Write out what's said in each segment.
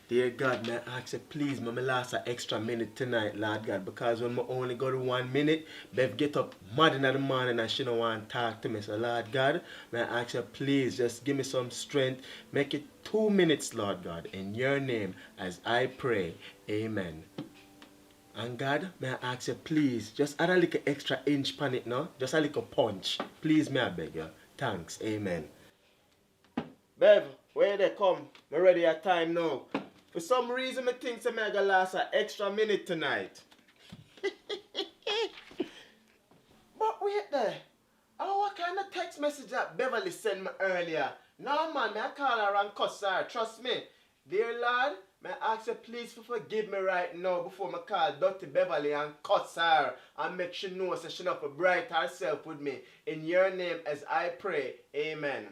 Dear God, may I ask you please, may I last an extra minute tonight, Lord God, because when I only go to 1 minute, Bev get up mad in the morning and she don't want to talk to me. So Lord God, may I ask you please, just give me some strength, make it 2 minutes, Lord God, in your name, as I pray. Amen. And God, may I ask you please, just add a little extra inch pan it now, just a little punch. Please, may I beg you. Thanks. Amen. Bev, where they come? I'm ready at time now. For some reason, I think I'm going to last an extra minute tonight. But wait there. Oh, what kind of text message that Beverly sent me earlier? No, man, I call her and cuss her. Trust me. Dear Lord, may I ask you please to forgive me right now before I call Dirty Beverly and cuss her and make sure know so she not bright herself with me. In your name as I pray. Amen.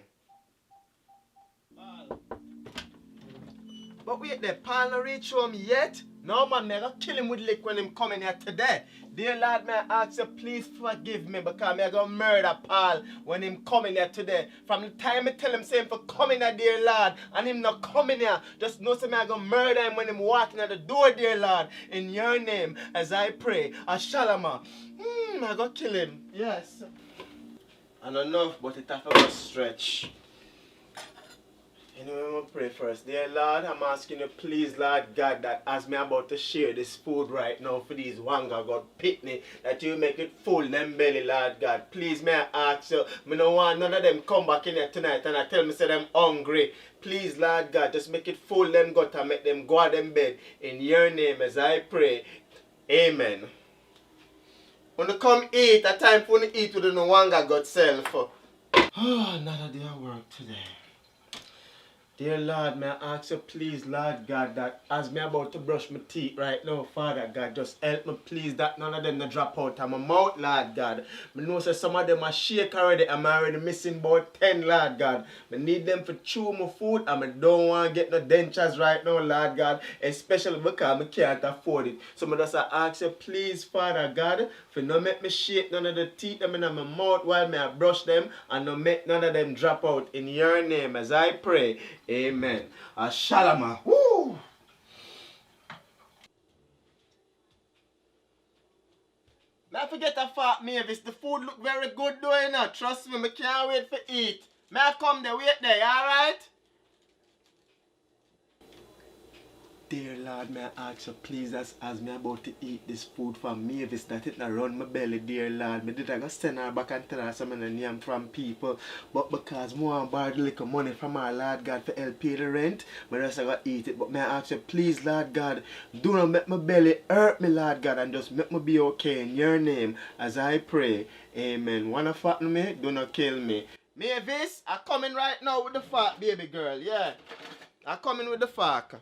But wait there, Paul not reach home yet? No man, me gonna kill him with lick when him coming here today. Dear Lord, may I ask you please forgive me because me gonna murder Paul when him coming here today. From the time I tell him say him for coming here, dear Lord, and him not coming here, just know say me gonna murder him when him walking at the door, dear Lord. In your name, as I pray, Ashalama. I gonna kill him. Yes. And enough, but it have to stretch. Anyway, I'm going to pray first. Dear Lord, I'm asking you please, Lord God, that as me about to share this food right now for these wanga God pitney, that you make it full them belly, Lord God. Please, may I ask you, me don't want none of them come back in here tonight and I tell me say them hungry. Please, Lord God, just make it full them gut and make them go to them bed. In your name as I pray. Amen. When you come eat, a time for you to eat with the wanga God self. Oh, another day of work today. Dear Lord, may I ask you please, Lord God, that as me about to brush my teeth right now, Father God, just help me please that none of them no drop out of my mouth, Lord God. I know say some of them are shake already, I'm already missing about 10, Lord God. I need them for chew my food and I don't want to get no dentures right now, Lord God, especially because I can't afford it. So I just ask you please, Father God, for not make me shake none of the teeth them in my mouth while I brush them and not make none of them drop out. In your name, as I pray. Amen. Ashalama. Woo! Don't forget to fat Mavis. The food look very good though, you know. Trust me, I can't wait for eat. May I come there, wait there, alright? Dear Lord, may I ask you please as me about to eat this food from Mavis that it not run my belly, dear Lord. Me did I go send her back and tell her some of the name from people. But because I want to borrow the little money from our Lord God for help pay the rent, I just go eat it. But may I ask you please, Lord God, do not make my belly hurt me, Lord God, and just make me be okay in your name as I pray. Amen. Wanna fatten me? Do not kill me. Mavis, I'm coming right now with the fat baby girl, yeah. I'm coming with the fork.